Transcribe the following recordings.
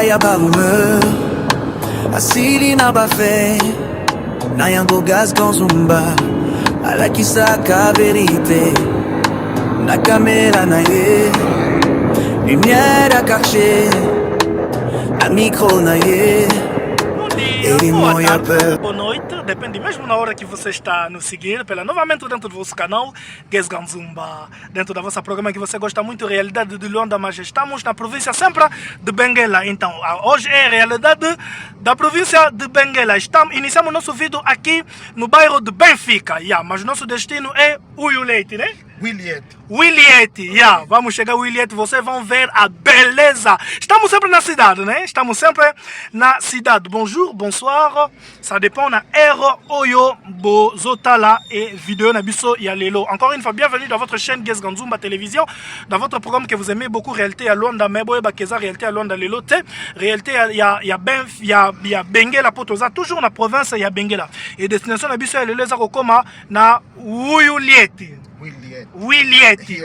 ya barume asili na bafe na yango gaz konzumba alakisaka verite na kamera na ye lumière à cacher na micro na ye. Boa noite, depende mesmo na hora que você está nos seguir, novamente dentro do vosso canal Guess Ganzumba, dentro da vossa programa que você gosta muito, Realidade de Luanda, mas estamos na província sempre de Benguela. Então, hoje é a realidade da província de Benguela. Iniciamos nosso vídeo aqui no bairro de Benfica, mas nosso destino é Uiuleite, né? Uiliete, vamos chegar a Uiliete, vocês vão ver a beleza. Estamos sempre na cidade, né? Estamos sempre na cidade. Bonjour, bonsoir, ça dépend na ero oyo bozotala et vidéo na biso ya lelo. Encore une fois, bienvenue dans votre chaîne Guess Ganzumba Télévision, dans votre programme que vous aimez beaucoup, Réalité à Luanda, Meboe Bakeza, Réalité à Luanda Lelo, Réalité ya Benguela Potoza, toujours na province ya Benguela. Et destination na biso ya lelo za kokoma na Uiliete. Uiliete.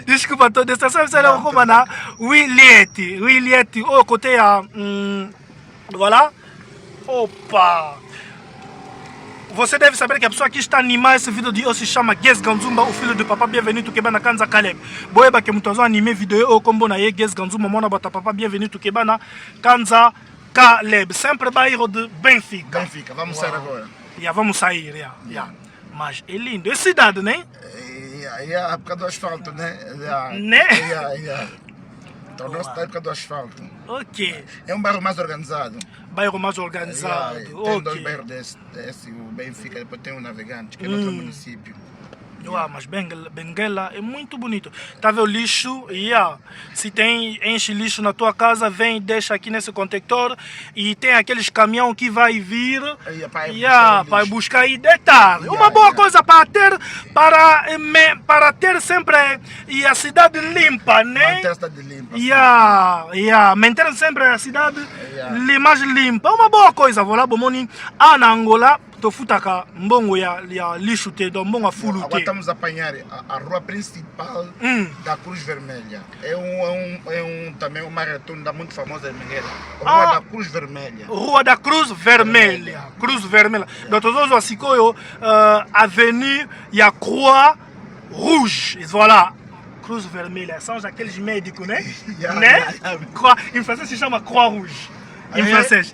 Desculpa, destination c'est là kokoma na Uiliete. Au côté à voilà. Opa! Você deve saber que a pessoa que está a animar esse vídeo de hoje se chama Guess Ganzumba, o filho do Papa Bienvenu Tukeba na Kanza Caleb. Boeba que muitazo animer vídeo ou combo na ye Guess Ganzumba mona bota Papa Bienvenu Tukeba na Kanza Caleb. Sempre bairro de Benfica. Benfica, vamos sair agora. Vamos sair, Mas é lindo. É cidade, né? É por causa do asfalto, né? Né? Tornou-se da época do asfalto. Ok. É um bairro mais organizado. Bairro mais organizado. Tem dois bairros desse, o Benfica, depois tem o Navegante, que é outro município. Mas Benguela é muito bonito. Tá vendo o lixo? Se tem, enche lixo na tua casa, vem e deixa aqui nesse contector. E tem aqueles caminhão que vai vir para buscar aí. Detalhe, uma boa coisa para ter sempre a cidade limpa, né? Manter a cidade limpa. Manter sempre a cidade mais limpa. Uma boa coisa, vou lá, bomoni, na Angola. Tofutaka mbongo ya lixo te do mbongo fulu te. Agora estamos a apanhar a rua principal da Cruz Vermelha. É também uma rotunda muito famosa em Benguela. Rua da Cruz Vermelha. Rua da Cruz Vermelha. Cruz Vermelha. Doutor Zozo Asikoyo, avenue ya Croix Rouge. Voilà. Cruz Vermelha. São aqueles médicos, né? Em francês se chama Croix Rouge. Em francês,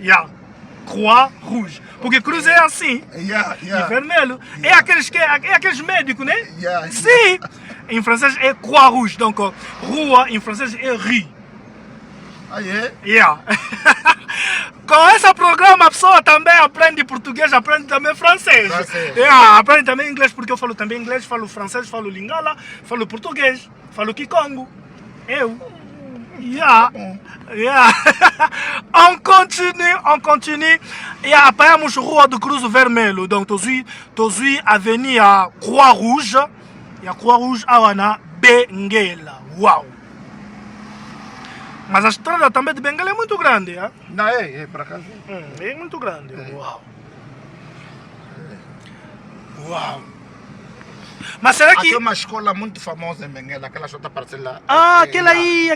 Croix Rouge. Porque cruz é assim, e vermelho. É aqueles médicos, né? Sim. Em francês é Croix Rouge. Donc, rua em francês é rue. Com esse programa a pessoa também aprende português, aprende também francês. Aprende também inglês, porque eu falo também inglês, falo francês, falo lingala, falo português, falo kikongo. On continue. E apanhamos Rua do Cruz Vermelho. Donc, tozui avenue à Croix-Rouge. E a Croix-Rouge na Benguela. Uau! Mas a estrada também de Benguela é muito grande, Não, por acaso. É muito grande. Uau! Uau! Mas será que... Aqui é uma escola muito famosa em Benguela, aquela outra parcela. Aquela aí.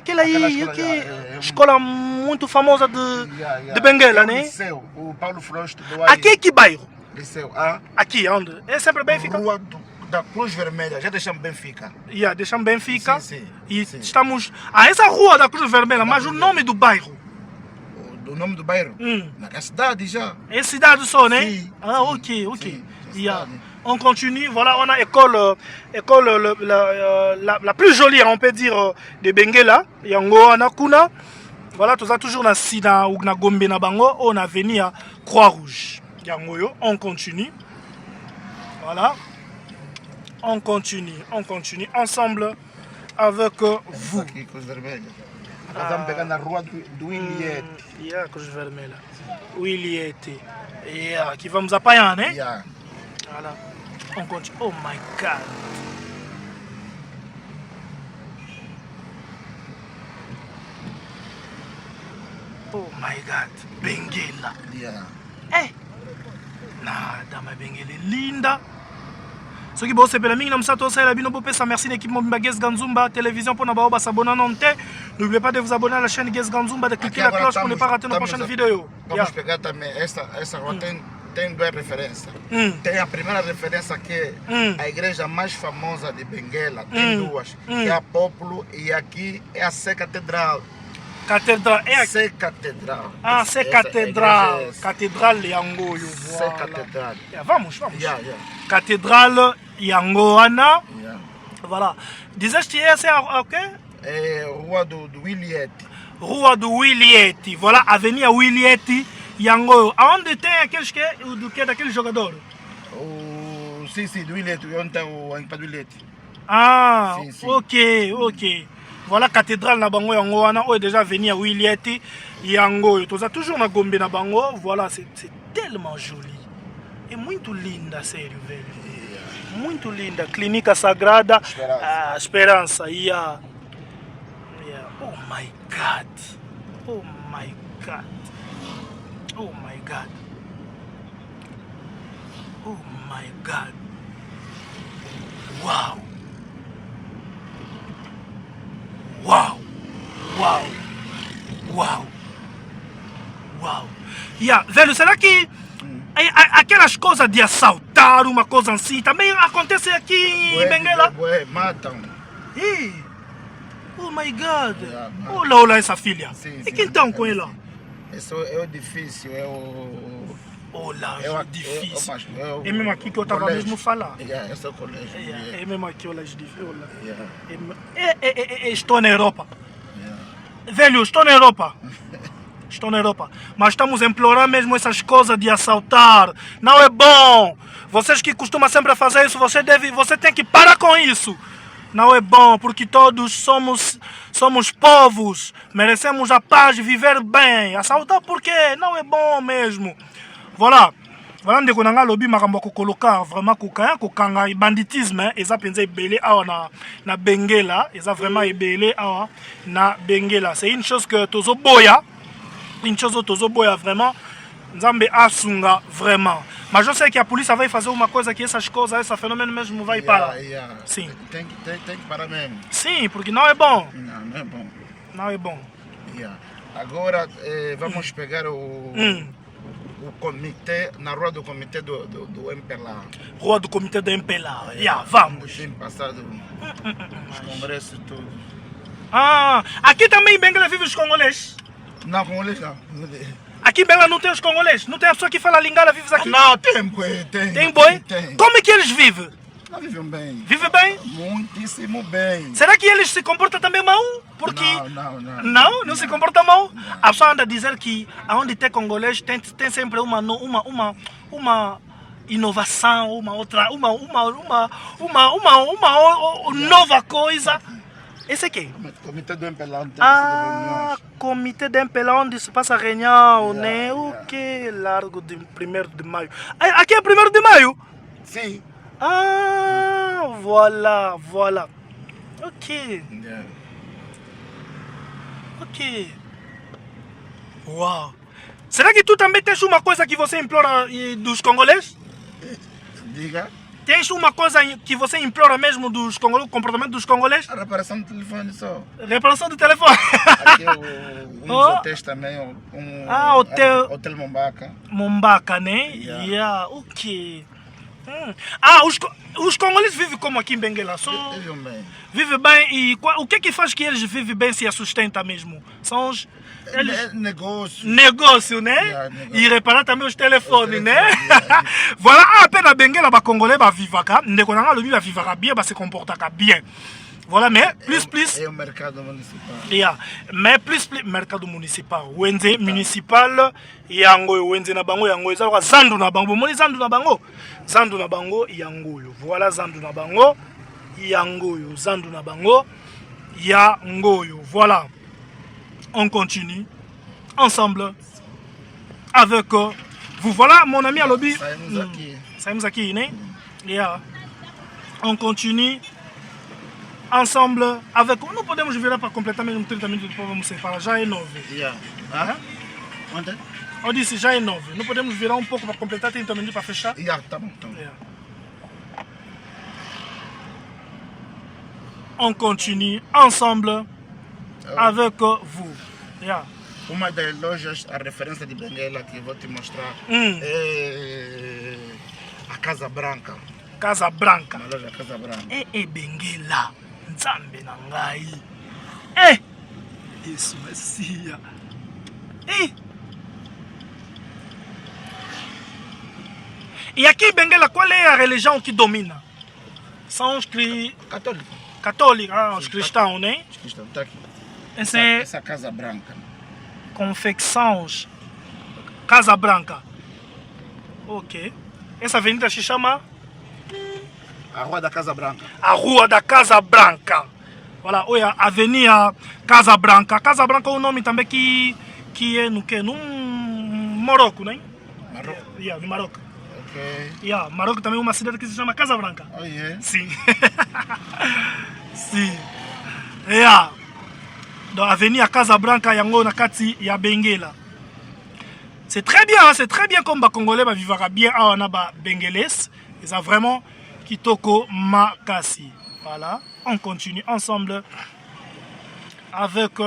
Escola muito famosa de Benguela, né? Liceu, o Paulo Frosto. Aqui é que bairro? Liceu, Aqui, onde? É sempre Benfica? Rua da Cruz Vermelha, já deixamos Benfica. Deixamos Benfica. Sim. E estamos... essa Rua da Cruz Vermelha, mas o nome do bairro? O nome do bairro? Na cidade já. É cidade só, né? Sim. Ok. Sim, on continue, voilà, on a l'école la plus jolie, on peut dire, de Benguela. Yango, Anakuna. Voilà, tout ça toujours na Sina ou na Gombe na Bango, on a venu à Croix-Rouge. Yango, on continue. Voilà. On continue ensemble avec vous. Aqui, Cruz Vermelha. Estamos pegando na rua do Uiliete. Cruz Vermelha. Uiliete. Aqui vamos apanhar, né? Voilà. On continue. Oh my God. Oh my God. Benguela. Nada, mas Benguela é linda. ceux qui bossent pela mingi na msato ça la bino bopesa merci l'équipe Mobimba Guest Ganzumba télévision pour na ba s'abonner non te. N'oubliez pas de vous abonner à la chaîne Guest Ganzumba, de cliquer la cloche pour ne pas rater nos prochaines vidéos. Vamos pegar também essa rua tem duas referências. Tem a primeira referência que é a igreja mais famosa de Benguela, tem duas, que é a Pópulo e aqui é a Sé Catedral. Catedral é Sé Catedral. Ah, Sé Catedral. Catedral Yangoyo. Sé Catedral. Vamos. Yeah. Catedral Yangoana. Voilà. Dizeste essa é o quê? É Rua do Williette. Rua do Williette. Voilà, Avenida Williette Yangoyo. Aonde tem aqueles que do que daquele jogador? Sim, do Williette. Onde está o empada do Williette? Ah, sim. Ok. Voilà, cathédrale na bango yango wana oyo déjà venir Williette yango. Toza toujours na Gombe na bango. Voilà, c'est tellement joli. É muito linda, sério, velho. Muito linda. Clínica Sagrada Esperança. Yeah. Oh my God. Wow. Yeah, velho, será que aquelas coisas de assaltar, uma coisa assim, também acontece aqui em Benguela? Matam. Oh my God. Olha essa filha. E quem está com ela? Isso é o difícil, é o... Olha, difícil. É mesmo aqui que eu estava mesmo falando. Esse é o colégio. É mesmo aqui, olha, difícil. Estou na Europa. Velho, estou na Europa. Mas estamos a implorar mesmo essas coisas de assaltar. Não é bom. Vocês que costumam sempre fazer isso, você tem que parar com isso. Não é bom, porque todos somos povos. Merecemos a paz e viver bem. Assaltar por quê? Não é bom mesmo. Voilà. Voilà ndeko nanga lobi makambo ko colocar vraiment kokanga banditisme eza penza ebele awa na Benguela, eza vraiment ebele awa na Benguela. C'est une chose que tozoboya. Vraiment. Nzambe asunga vraiment. Mas eu sei que a polícia vai fazer uma coisa que essas coisas, esse fenômeno mesmo vai parar. Sim. Tem que parar mesmo. Sim, porque não é bom. Não é bom. Agora vamos pegar o comitê, na rua do comitê do MPLA. Rua do comitê do MPLA. Vamos. Tem passado os congressos e tudo. Aqui também em Benguela vive os congolês? Não, congolês não. Aqui em Benguela não tem os congolês? Não tem a pessoa que fala lingala vive aqui? Não, tem boi. Tem boi? Tem. Como é que eles vivem? Não vivem bem. Vivem bem? Muitíssimo bem. Será que eles se comportam também mal? Porque... Não se comportam mal? Não. A pessoa anda a dizer que onde tem congolês tem sempre uma inovação, uma nova coisa. Esse aqui? Comitê do MPLA, onde tem reuniões. Comitê do MPLA, onde se passa reunião, né? O que? Largo de 1º de maio. Aqui é 1º de maio? Sim. Voilà. Ok. Uau. Será que tu também tens uma coisa que você implora dos congolês? Diga. Tens uma coisa que você implora mesmo dos congolês, o comportamento dos congolês? A reparação do telefone só. Reparação do telefone. Aqui dos hotéis também. Hotel Mombaca. Mombaca, né? Ok. Os congolês vivem como aqui em Benguela? Vivem bem. Vivem bem e o que faz que eles vivem bem se a sustentam mesmo? São os... Negócio, né? E reparar também os telefones, né? Voilà, apenas Benguela, ba congolais, ba vivaka, ndeko nanga lobi ba vivaka bien, ba se comportaka bien. Voilà, mais plus. É o mercado municipal. Mais plus mercado municipal. Wenze municipal yango wenze na bango yango ezalaka zandu na bango. Moni zandu na bango. Zandu na bango yango. Voilà zandu na bango yango. Zandu na bango yango. Voilà. On continue ensemble avec vous. Voilà mon ami Alobi. Saïm Zaki, né? On continue ensemble avec... Nous podemos virar para completamente 30 minutos para vamos separar. Já é 9. Onde? Eu disse já é 9. Não podemos virar um pouco para completar 30 minutos para fechar? Tá bom. On continue ensemble avec vous. Yeah. Uma das lojas, a referência de Benguela que eu vou te mostrar é a Casa Branca. Casa Branca. Uma loja Casa Branca. Benguela. Nzambe na ngai. Isso, Messia. E aqui em Benguela, qual é a religião que domina? São os católicos, os cristãos, né? Os cristãos, tá aqui. Essa Casa Branca. Confecções. Casa Branca. Ok. Essa avenida se chama? A Rua da Casa Branca. A Rua da Casa Branca. Voilà, olha, Avenida Casa Branca. Casa Branca é um nome também que é no que? No Marrocos, né? Marrocos? Yeah, no Marrocos. Ok. Yeah, Marrocos também é uma cidade que se chama Casa Branca. Oh, yeah. Sim. Sim. Yeah. Dans l'avenue Casa Branca, yango na kati ya Benguela. C'est très bien comme ba Congolais ba vivra bien à na ba Benguelès. Ils ont vraiment kitoko makasi. Voilà, on continue ensemble avec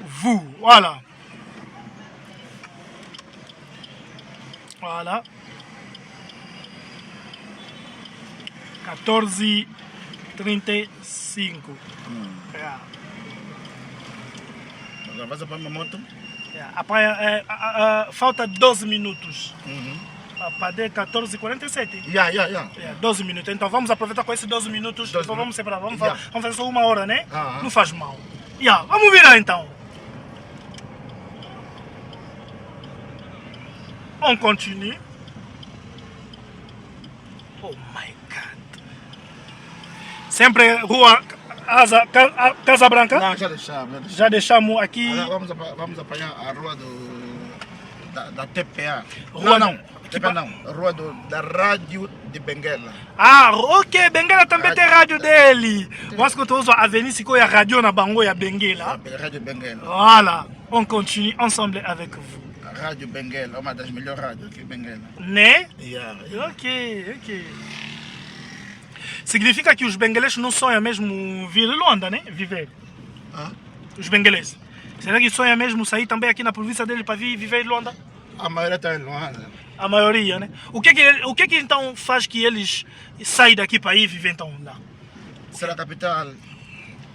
vous. Voilà. Voilà. 14h35. Yeah. Vas para a moto? Yeah. Après, falta 12 minutos. Para 14h47. Yeah. 12 minutos. Então vamos aproveitar com esses 12 minutos. Depois vamos separar. Vamos fazer só uma hora, né? Não faz mal. Vamos virar então. On continue. Oh my God. Sempre rua Casa Branca? Não, já deixamos. Já deixamos aqui. Agora vamos apanhar a rua da TPA. Rua TPA não. Rua da Rádio de Benguela. Ah, ok. Benguela também tem rádio dele. Mas quando eu uso a Avenida Sikoya Rádio na Bango e a Benguela. Rádio Benguela. Voilà. On continue ensemble avec vous. A Rádio Benguela, uma das melhores rádios aqui em Benguela. Né? Yeah. Ok. Significa que os benguelenses não sonham mesmo vir em Luanda, né? Viver. Os benguelenses. Será que sonham mesmo sair também aqui na província dele para vir viver em Luanda? A maioria está em Luanda. A maioria, né? O que então faz que eles saem daqui para ir viver então lá? Será a capital?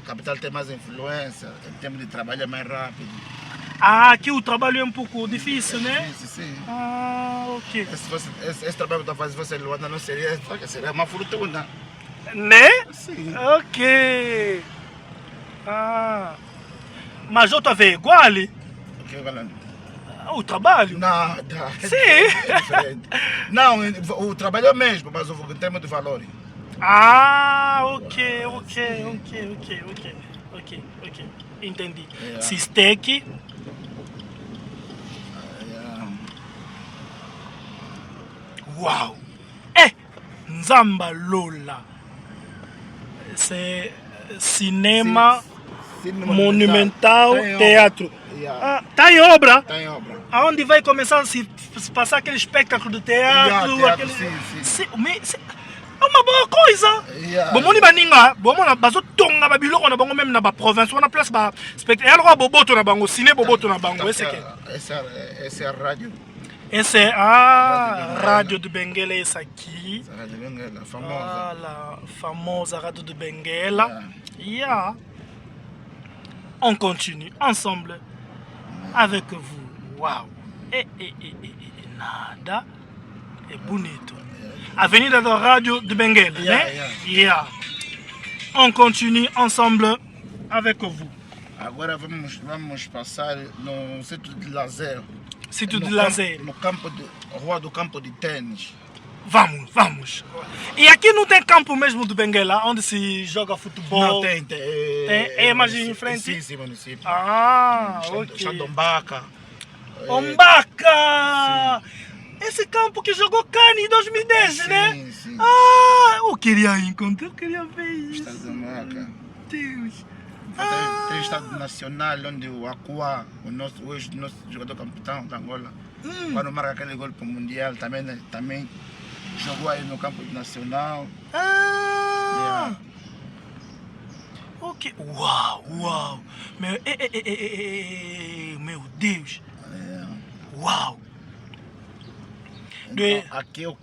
A capital tem mais influência, em termos de trabalho é mais rápido. Ah, aqui o trabalho é um pouco difícil, né? Sim. Ah, ok. Esse trabalho que está fazendo você em Luanda não seria uma fortuna. Né? Sim. Ok. Ah. Mas outra vez, igual? O que é falando? O trabalho? Nada. Sim. É diferente. Não, o trabalho é o mesmo, mas em termos de valor. Ah, ok. Entendi. Yeah. Sistec. Uau! Nzamba Lola. C'est cinéma monumental teatro. Yeah. Tá em obra? Está em obra. Aonde vai começar a se passar aquele espetáculo de teatro? Teatro, aquele... sim. É uma boa coisa. Yeah. Bomoni baninga, bomona bazo tonga babiloko na bango même na ba province, na place ba spectacle. Alors boboto na bango, ciné boboto na bango. Esse é a rádio. Esse é a rádio de Benguela, essa aqui. Essa rádio de Benguela, famosa. Voilà, famosa rádio de Benguela. Yeah. On continue ensemble avec vous. Wow. Nada é bonito. Avenida da Rádio de Benguela, né? Yeah. On continue ensemble avec vous. Agora vamos passar no sítio de lazer. Sítio de lazer. No campo rua do campo de tênis. Vamos. E aqui não tem campo mesmo do Benguela, onde se joga futebol? Não, tem. É mais em frente? Sim, município. Ah, ok. Xandombaca. Ombaca! Esse campo que jogou Cani em 2010, né? Sim. Ah, eu queria encontrar, eu queria ver isso. Xandombaca. Deus. Tem o Estado Nacional, onde o Aqua, hoje o nosso jogador capitão da Angola, quando marca aquele gol para o Mundial, também jogou aí no campo nacional. Ah! Ok. Uau. Meu Deus. Uau. Então, aqui é o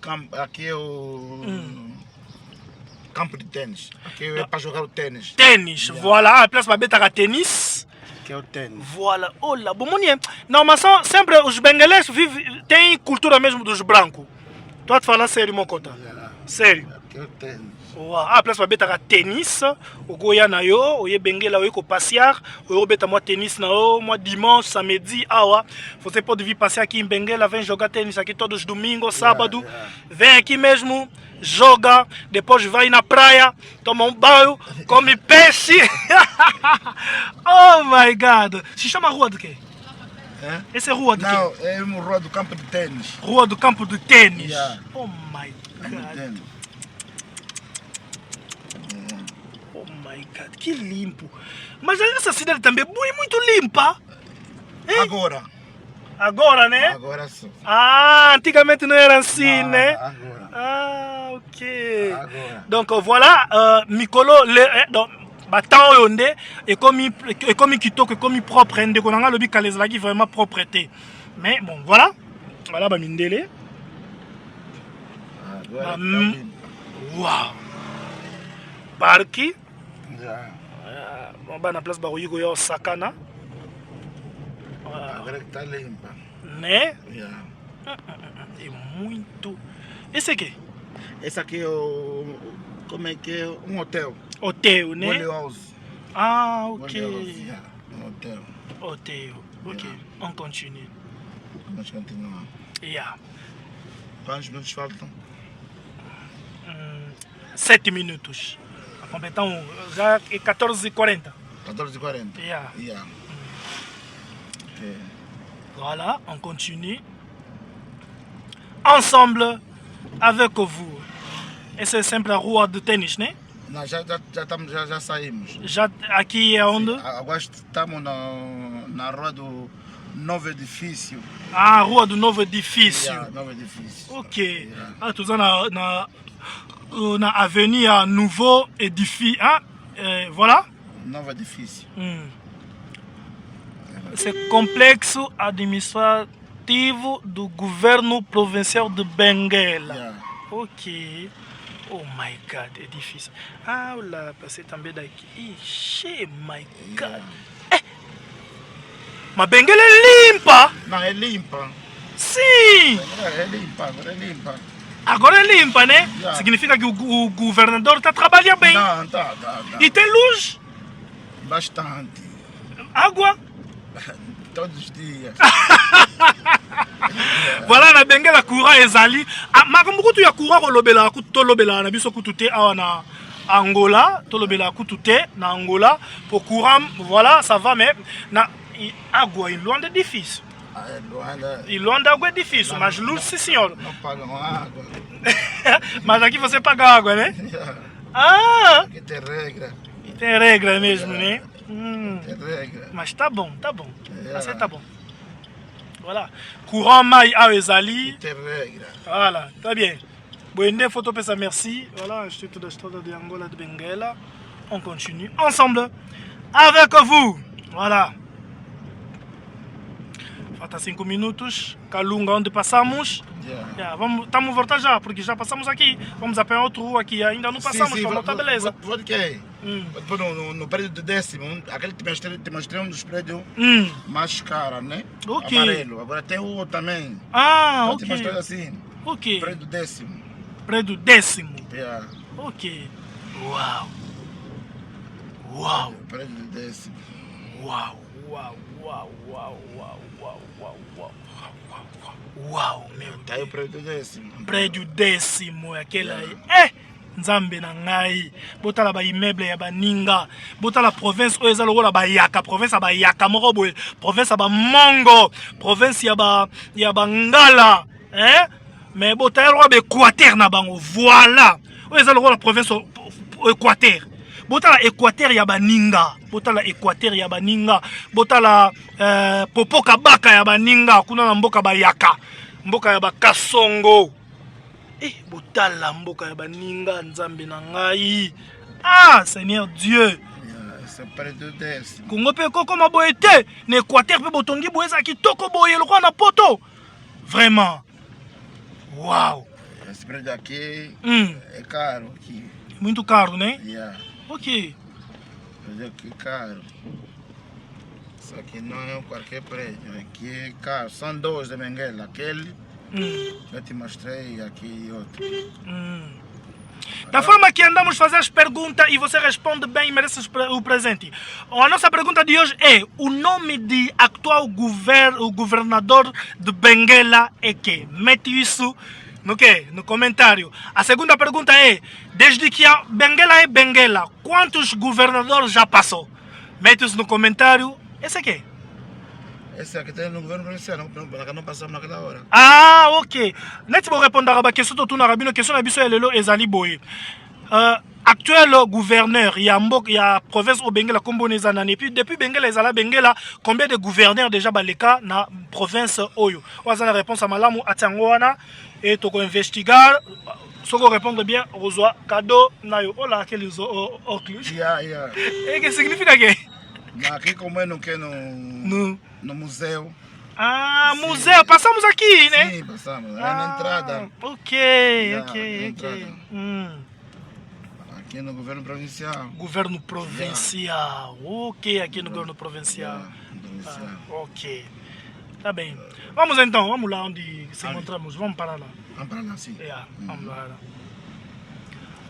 campo de tênis. Aqui é para jogar o tênis. Tênis, voilà. A place para betar tênis. Aqui é o tênis. Voilà. Olha, bom, não, mas sempre os bengueles têm cultura mesmo dos brancos. Tu vas te falar sério, mon cota. Sério. Aqui é o tênis. A place para betar tênis. O goya na yo, o ye benguela o passear, o beta moi tênis na yo, moi dimanche, samedi, awa. Você pode vir passear aqui em Benguela, vem jogar tênis aqui todos os domingos, sábado. Vem aqui mesmo, joga, depois vai na praia, toma um banho, come peixe. Oh my God. Se chama rua do quê? É? Essa é rua do quê? Não, é uma rua do campo de tênis. Rua do campo do tênis. Yeah. Oh my God. Oh my God, que limpo. Mas essa cidade também é muito limpa. Hein? Agora, né? Agora sim. Ah, antigamente não era assim, né? Agora. Ah, ok. Agora. Donc voilà, Mikolo, donc, Batao Yonde, et comme Kitoko, et comme propre, et qu'on a le bicalès là qui vraiment propreté. Mais bon, voilà. Voilà, bah, Mindele. Agora Wow. Barki. já. On va na place Baroyigo ya Sakana. Agora que está limpa. Né? Já. É muito. Esse aqui? Esse aqui é o... Como é que é? Um hotel. Hotel, né? Molly House. Ah, ok. Molly House, já. Um hotel. Hotel. Ok. Yeah. On continue. Nós continuamos. Yeah. Quantos minutos faltam? 7 minutos. Então, já é 14h40. 14h40. Yeah. Yeah. Ok. Voilà, on continue. Ensemble avec vous. Essa é sempre a rua de tênis, né? Não, já saímos. Já aqui é onde? Agora estamos na rua do novo edifício. Ah, rua do novo edifício. Yeah, novo edifício. Ok. Yeah. Ah, tu na avenue Nouveau Édifice. Ah, voilà. Novo edifício. C'est complexo administrativo do governo provincial de Benguela. Yeah. Ok. Oh my God, é difícil. Ah, lá, passei também daqui. Ixi, my God. Mas Benguela é limpa. Não, é limpa. Sim. É limpa, agora é limpa. Agora é limpa, né? Yeah. Significa que o governador está trabalhando bem. Não, tá. E tem luz, Bastante. água. Todos os dias. Voilà, na Benguela courant ezali. Mais comme beaucoup tu as courant kolobela kutolobela na biso kutute na Angola, tolobela kutute na Angola pour courant, voilà, ça va mais na água em loin de difícil. E loin d'água é difícil, mas luz sim senhor. Não pagam água. Mas aqui você paga água, né? Ah! Aqui tem regra. Tem regra mesmo, né? Tem regra. Mas tá bom. Assim tá bom. Voilà. Courant mai a ezali. Tem regra. Voilà, très bien. Boende photo pesa merci. Voilà, je te l'histoire de Angola de Benguela. On continue ensemble avec vous. Voilà. Falta 5 minutos. Kalunga, onde passamos. Yeah, estamos voltar já, porque já passamos aqui. Vamos apanhar outro rua aqui. Ainda não passamos, sim, para voltar, beleza. Vou de quê? Depois no prédio do 10º, aquele que te mostrei um dos prédios mais caros, né? Ok. Amarelo. Agora tem o outro também. Ah, Vou ok. te mostrar assim. Ok. Prédio do 10º. Prédio 10º. Yeah. Ok. Uau. Uau. Prédio do 10º. Uau, uau, uau, uau, uau, uau, uau, uau. Uau, meu Tá aí o prédio do 10º. Prédio 10º é aquele aí. Nzambe na ngai. Botala ba immeuble ya baninga. Botala province oyo eza lokola bayaka. Province ya bayaka moko boye. Province ya bamongo. Province ya bangala. Mais botala lokola ba Équateur na bango. Voilà. Oyo eza lokola province Équateur. Botala Équateur ya baninga. Botala Équateur ya baninga. Botala popoka baka ya baninga. Kuna na mboka bayaka. Mboka ya bakasongo. Botala mboka ya baninga nzambe na ngai. Ah, Seigneur Dieu. C'est près de 10. Congo pe koko maboye te na Équateur pe botongi boye za kitoko boye lokwa na poto. Vraiment. Wow. Esse prédio aqui é caro aqui. Muito caro, né? Yeah. Ok. Prédio aqui é caro. Isso aqui não é qualquer prédio. Aqui é caro. São dois de Benguela. Aquele eu te mostrei aqui e outro. Da forma que andamos a fazer as perguntas e você responde bem e merece o presente. A nossa pergunta de hoje é: o nome de atual governador de Benguela é quem? Mete isso no quê? No comentário. A segunda pergunta é: desde que a Benguela é Benguela, quantos governadores já passou? Mete isso no comentário. Esse é quem? Esse aqui tem no governo provincial, não passamos naquela hora. Ah, ok. Net vou répondre à la question de la rabino, question de biso elelo ezali boye. Actuel gouverneur, il y a province au Benguela comme Bonezanani. Et puis depuis Benguela ezala Benguela, combien de gouverneurs déjà baleka na province Oyo? Oza la réponse à malamu atiangoana et toko investigar. Soko répondre bien, reçoit cadeau na yo. Oh là, quel is au clutch. Yeah. Et que significa que? Aqui como é no museu. Ah, sim. Museu, passamos aqui, né? Sim, passamos, é na entrada. Ok. Aqui no governo provincial. Governo provincial, ok, aqui no governo provincial. Ok, tá bem. Vamos então, vamos lá onde se encontramos, vamos para lá. Vamos para lá, sim. Vamos lá.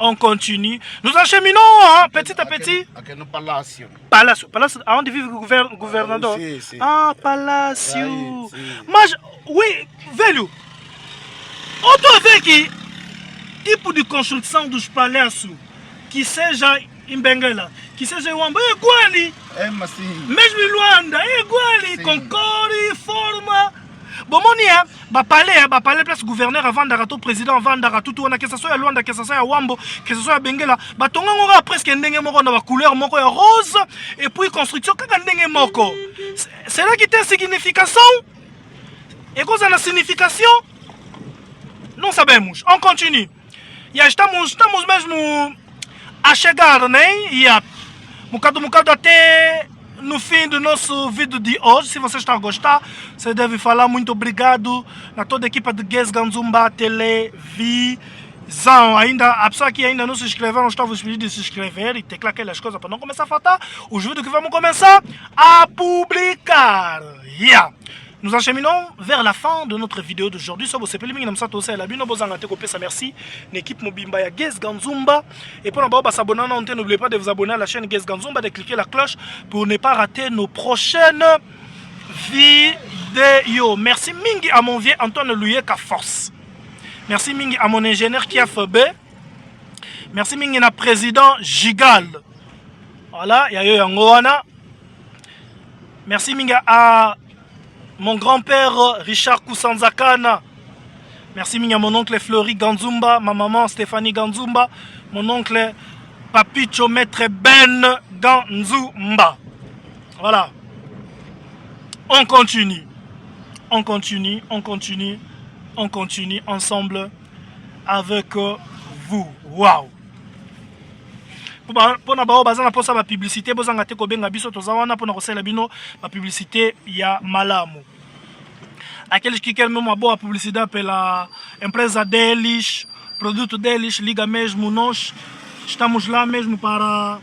On continue. Nous acheminons petit à petit. Aqui no palácio. Palácio, aonde vive o governador? Sim. Ah, palácio. Sim. Mas, oui, velho, outro vê que tipo de construção dos palácios que seja em Benguela, que seja em Uamba, é igual. Mas sim. Mesmo em Luanda, é igual, com cor e forma. Bon, mon nia, palais place gouverneur avant d'arato président avant d'arato tout on a que ça soit à Luanda, que ça soit à Wambo, que ça soit à Benguela, tonga ngora presque ndenge moko na ba couleur moko ya rose et puis construction kaka ndenge moko. C'est là qui tem signification? Et quoi ça na signification? Não sabemos. On continue. Estamos mesmo a chegar, né? Mukado até no fim do nosso vídeo de hoje. Se você está a gostar, você deve falar muito obrigado a toda a equipa de Guest Ganzumba Televisão. Ainda, a pessoa que ainda não se inscreveu, não estava pedindo de se inscrever e teclar aquelas coisas para não começar a faltar os vídeos que vamos começar a publicar. Nous acheminons vers la fin de notre vidéo d'aujourd'hui. Si vous avez aimé cette vidéo, merci l'équipe Mobimba ya Guest Ganzumba. Et pour n'oubliez pas de vous abonner à la chaîne Guest Ganzumba, de cliquer la cloche pour ne pas rater nos prochaines vidéos. Merci Mingi à mon vieux Antoine Louyeka Force. Merci Mingi à mon ingénieur qui a fait B. Merci Mingi à président Gigal. Voilà, il y a eu un Goana. Merci Mingi à mon grand-père Richard Koussanzakana. Merci à mon oncle Fleury Ganzumba, ma maman Stéphanie Ganzumba, mon oncle Papicho Maître Ben Ganzumba. Voilà. On continue ensemble avec vous. Waouh. Pour na bao bazana posa ba publicité bozanga te ko benga biso tozawana pour na kosela bino ba publicité ya malamu. Aqueles que querem uma boa publicidade pela empresa deles, produto deles, liga mesmo, nós estamos lá mesmo para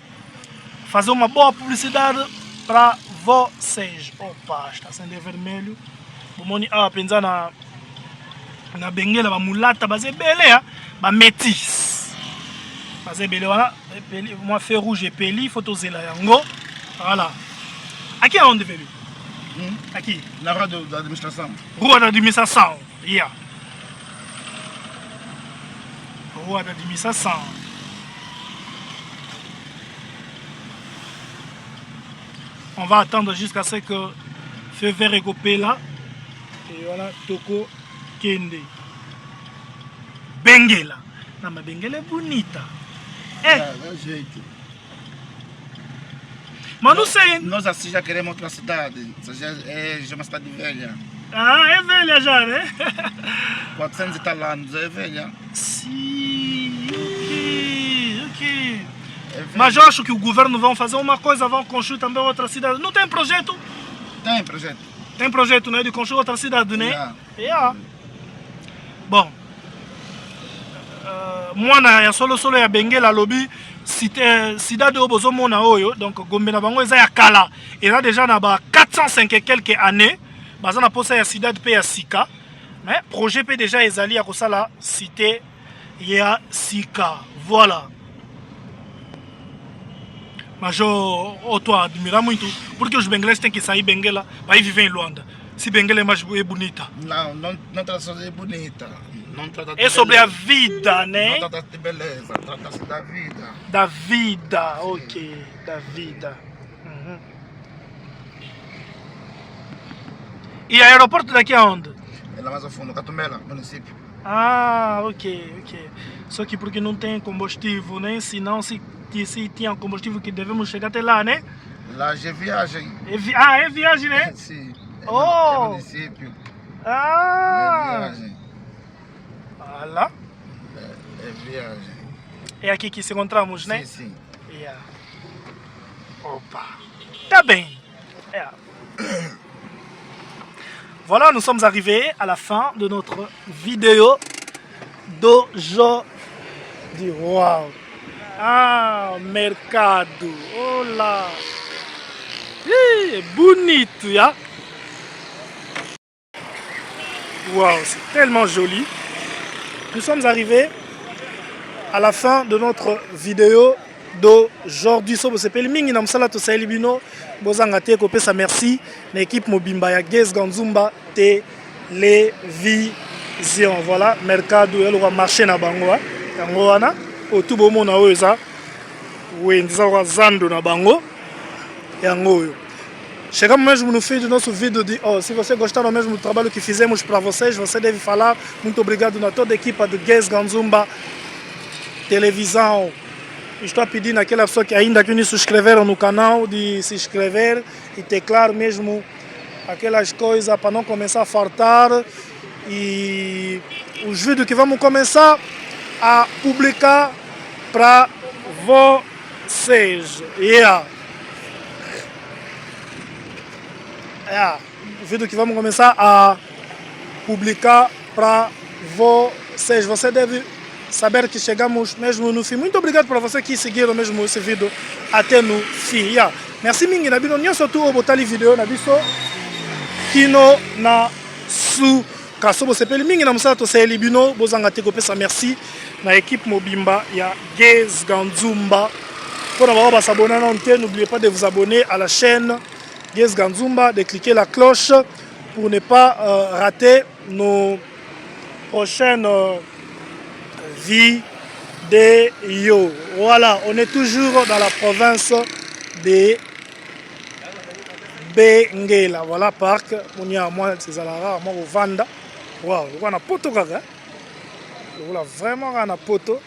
fazer uma boa publicidade para vocês. Opa, está sendo vermelho. Bomoni pensa na Benguela ba mulata ba zebele ba métis. Moi feu rouge et peli, photo zela yango. Voilà. À qui on devait lui? À qui? La rue d'administration. Rue d'administration. Yeah. Rue d'administration. On va attendre jusqu'à ce que feu vert est là. Et voilà, Toko Kende. Benguela. Non, mais Benguela est bonita. Mas não sei. Nós assim já queremos outra cidade. Já é uma cidade velha. Ah, é velha já, né? 400 e tal anos, é velha. Sim, ok. Mas eu acho que o governo vai fazer uma coisa, vão construir também outra cidade. Não tem projeto? Tem projeto. Tem projeto, né? De construir outra cidade, né? Yeah. Bom. Mwana ya solo ya Benguela lobby cidade oyo bozomona oyo donc Gombe na bango eza ya kala eza déjà na ba 405 et quelques années baza na posa ya cidade pe ya sika mais projet pe déjà ezali ya kosala cité ya sika voilà Major oto admira muito porque os benguelenses têm que sair Benguela para ir viver em Luanda se Benguela é mais bonita Não trata de bonita. Não trata de é sobre a vida, né? Não trata de beleza, trata-se da vida. Da vida, ok, da vida. Uhum. E o aeroporto daqui aonde? É lá mais ao fundo, Catumela, município. Ah, ok. Só que porque não tem combustível, né? Senão se tinha combustível que devemos chegar até lá, né? Lá já é viagem. É viagem, né? Sim. Oh! É município. Ah! É viagem. Lá? É viagem. É aqui que se encontramos, né? Sim. Yeah. Opa! Tá bem. Yeah. Voilà, nous sommes arrivés à la fin de notre vidéo d'aujourd'hui. Wow! Ah, mercado! Oh là! É bonito, ya! Wow, c'est tellement joli! Nous sommes arrivés à la fin de notre vidéo d'aujourd'hui. So bosepeli mingi na msala to saeli bino bozanga te ko pesa merci na équipe mobimba ya Gez Ganzumba télévision. Voilà, mercado eloko marché na bango yango wana otu bomona oyo eza wenza kwa zando na bango yango oyo. Chegamos mesmo no fim do nosso vídeo de hoje. Se você gostaram mesmo do trabalho que fizemos para vocês, você deve falar muito obrigado na toda a equipa do Gez Ganzumba televisão. Estou a pedir naquela pessoa que ainda que não se inscreveram no canal de se inscrever e teclar mesmo aquelas coisas para não começar a fartar. E os vídeos que vamos começar a publicar para vocês. O vídeo que vamos começar a publicar para vocês. Você deve saber que chegamos mesmo no fim. Muito obrigado para você que seguiram mesmo esse vídeo até no fim. Merci mingi na bino nyonso tu obotali video na biso kino na su kaso bosepeli mingi na mosala to saeli bino bozanga te kopesa merci na équipe mobimba ya Gez Ganzumba. Pour avoir s'abonner non te, n'oubliez pas de vous abonner à la chaîne Gez Ganzumba, de cliquer la cloche pour ne pas rater nos prochaines vidéos. Voilà, on est toujours dans la province de Benguela. Voilà, parc. On y a moi, c'est Zalara, moi au Vanda. Waouh, on a poto gaga. On a vraiment un poto.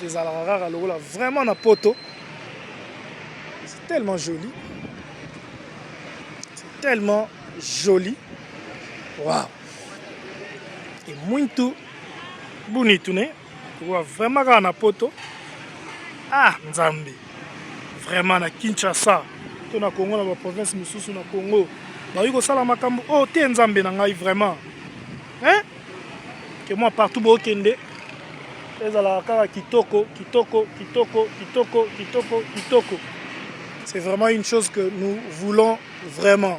C'est Zalara, on a vraiment un poto. C'est tellement joli. Tellement joli. Waouh. Et muito bonito, né? Vraiment na poto. Ah, Nzambe. Vraiment na Kinshasa. To na Congo na ba province misusu na Congo. Ba yuko sala makambo. Oh, te Nzambe na ngai vraiment. Hein? Que moi partout bo kende. Ezala kaka kitoko. C'est vraiment une chose que nous voulons vraiment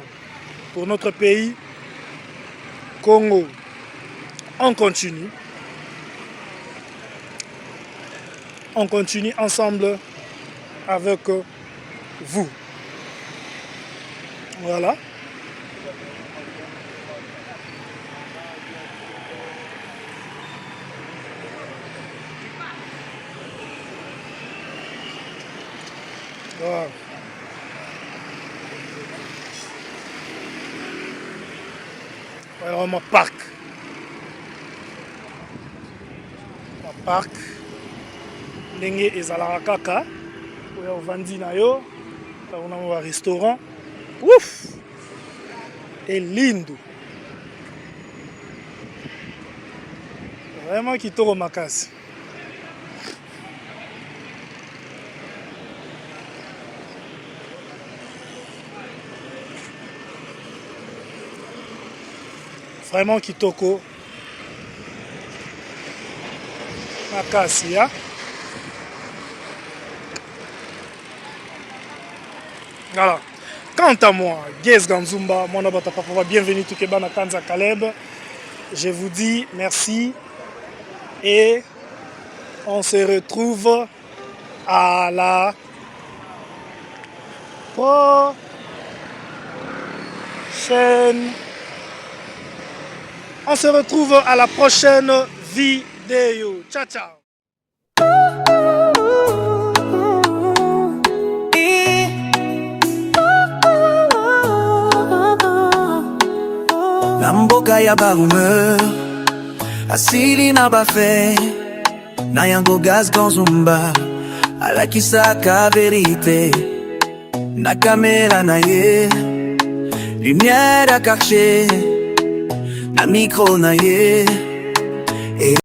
pour notre pays, Congo. On continue. On continue ensemble avec vous. Voilà. Voilà. Alors, mon parc. Ndenge ezalaka kaka oya ovandi na yo on a un restaurant ouf et lindo vraiment kitoko makasi Vraiment kitoko. Makasi, hein? Voilà. Quant à moi, Guess Ganzumba, mon abata papa, bienvenue tout Keba na Kanza Caleb. Je vous dis merci et on se retrouve à la prochaine. On se retrouve à la prochaine vidéo. Ciao, ciao. Na mboka ya barumeur asili na bafe na yango Gaz Ganzumba alakisaka verite na kamera na ye lumière ya quartier na micro na ye